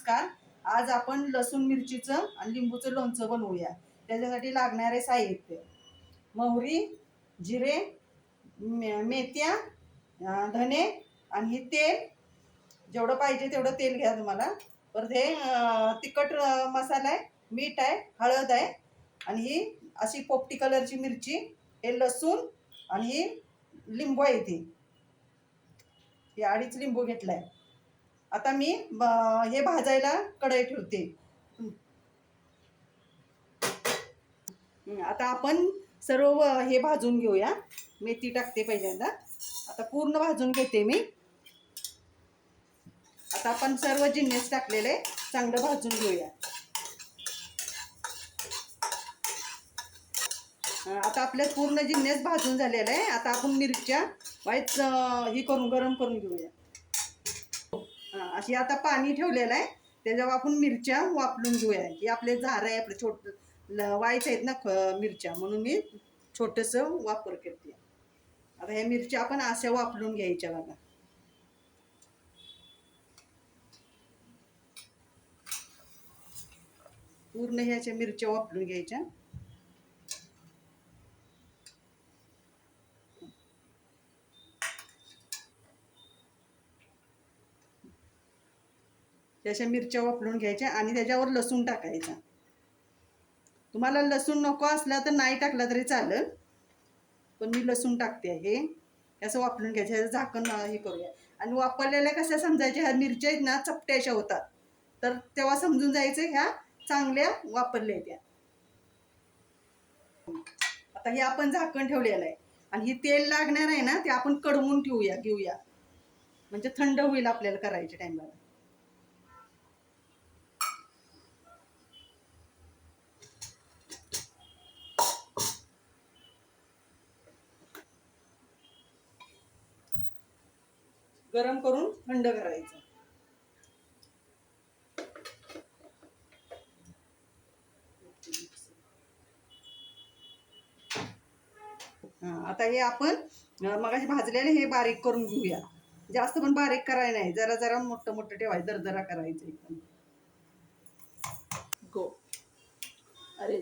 नमस्कार. आज आपण लसूण मिरचीचं आणि लिंबूचं लोणचं बनवूया. त्याच्यासाठी लागणारे साहित्य: मोहरी, जिरे, मेथ्या, धने आणि तेल. जेवढं पाहिजे तेवढं तेल घ्या तुम्हाला. परत हे तिखट मसाला आहे, मीठ आहे, हळद आहे आणि ही अशी पोपटी कलरची मिरची, हे लसूण आणि ही लिंबू आहे. ती अडीच लिंबू घेतलाय. आता मी हे भाजायला कढई ठेवते. आता आपण सर्व हे भाजून घेऊया. मेथी टाकते पहिल्यांदा. आता पूर्ण भाजून घेते मी. आता आपण सर्व जिन्नस टाकलेले चांगलं भाजून घेऊया. आता आपले पूर्ण जिन्नस भाजून झालेला आहे. आता आपण मिरच्या वाईट ही करून गरम करून घेऊया. अशी आता पाणी ठेवलेलं आहे, त्याच्यावर आपण मिरच्या वापरून घेऊया. ही आपले झार आहे, आपले छोट वाईच आहेत ना मिरच्या, म्हणून मी छोटस वापर करते. आता ह्या मिरच्या आपण अशा वापरून घ्यायच्या बघा. पूर्ण ह्याच्या मिरच्या वापरून घ्यायच्या. त्याच्या मिरच्या वापरून घ्यायच्या आणि त्याच्यावर लसूण टाकायचा. तुम्हाला लसूण नको असला तर नाही टाकला तरी चालेल, पण मी लसूण टाकते. हे असं वापरून घ्यायचं. ह्याचं झाकण हे करूया. आणि वापरलेल्या कशा समजायच्या, ह्या मिरच्या आहेत ना चपट्याशा होतात, तर तेव्हा समजून जायचं ह्या चांगल्या वापरल्या त्या. आता हे आपण झाकण ठेवलेलं आहे आणि हे तेल लागणार आहे ना, ते आपण कडवून घेऊया, म्हणजे थंड होईल आपल्याला करायच्या टाइमला. गरम करून थंड करायचं. आता हे आपण मगाशी भाजलेले हे बारीक करून घेऊया. जास्त पण बारीक करायला नाही, जरा जरा मोठं मोठं ठेवायचं, दरदरा करायचं एकदम. गो अरे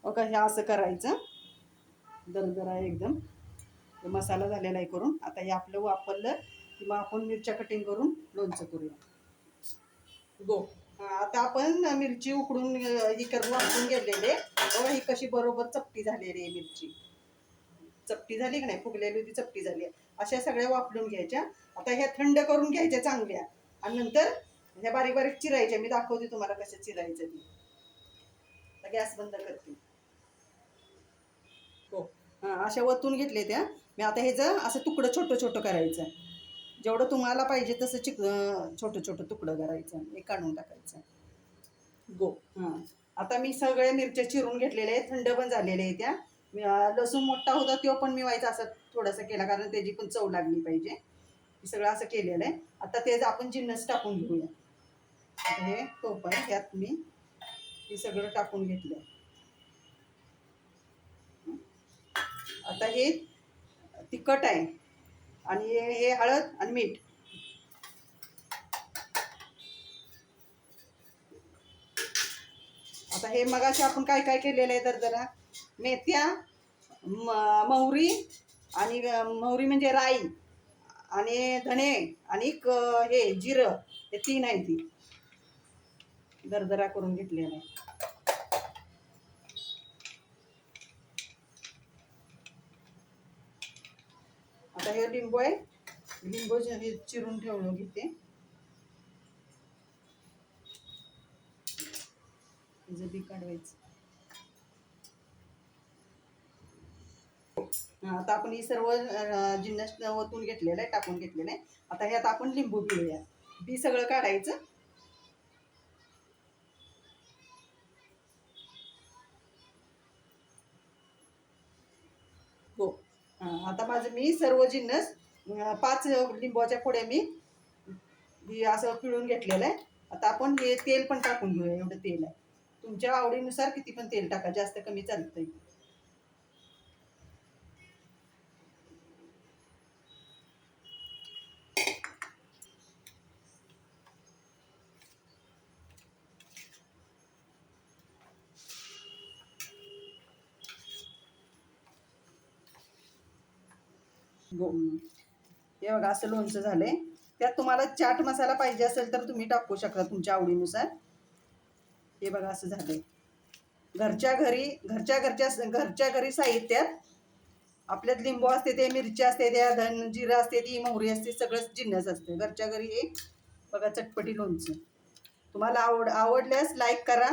ओके, हे असं करायचं दरदरा एकदम. मसाला झालेला आहे करून. आता हे आपलं वापरलं की मग आपण मिरच्या कटिंग करून लोणचं करूया. गो आता आपण मिरची उकडून ही करून वापरून घेतलेले बघा. ही कशी बरोबर चपटी झालेली आहे मिरची. चपटी झाली की नाही, फुगलेली होती, चपटी झाली. अशा सगळ्या वापरून घ्यायच्या. आता ह्या थंड करून घ्यायच्या चांगल्या आणि नंतर ह्या बारीक बारीक चिरायच्या. मी दाखवते तुम्हाला कसं चिरायचं ती. गॅस बंद करते. हो, अशा वतून घेतले त्या मी. आता हे जर असं तुकडं छोटं छोटं करायचं, जेवढं तुम्हाला पाहिजे तसं छोटं छोटं तुकडं करायचं, हे काढून टाकायचं. गो आता मी सगळ्या मिरच्या चिरून घेतलेल्या आहेत, थंड पण झालेल्या आहेत त्या. लसूण मोठा होता तो पण मी व्हायचा असं थोडासा केला, कारण त्याची पण चव लागली पाहिजे. हे सगळं असं केलेलं आहे. आता तेच आपण जिन्नस टाकून घेऊया. हे टोप आहे, त्यात मी हे सगळं टाकून घेतलं. आता हे तिखट आहे आणि हे हळद आणि मीठ. आता हे मगाशी आपण काय काय केलेलं आहे, तर जरा मेथ्या, मोहरी आणि मोहरी म्हणजे राई आणि धने आणि हे जिरं, हे तीन आहे. ती दरदरा करून घेतलेलं आहे. आता हे लिंबू आहे, लिंबू हे चिरून ठेवून घेते. बी काढवायचं. आता आपण ही सर्व जिन्नस ओतून घेतलेलं आहे, टाकून घेतलेलं आहे. आता ह्यात आपण लिंबू पिळूया. बी सगळं काढायचं. हो, आता माझं मी सर्व जिन्नस 5 लिंबाच्या फोड्या मी असं पिळून घेतलेलं आहे. आता आपण हे तेल पण टाकून घेऊया. एवढं तेल आहे, तुमच्या आवडीनुसार किती पण तेल टाका, जास्त कमी चालतंय. हे बघा असं लोणचं झालंय. त्यात तुम्हाला चाट मसाला पाहिजे असेल तर तुम्ही टाकू शकता तुमच्या आवडीनुसार. हे बघा असं झालंय. घरच्या घरी साहित्यात आपल्यात लिंबू असते, ते मिरच्या असते, त्या धन जिरं असते, ती मोहरी असते, सगळंच जिन्नस असते घरच्या घरी. हे बघा चटपटी लोणचं. तुम्हाला आवडल्यास लाईक करा,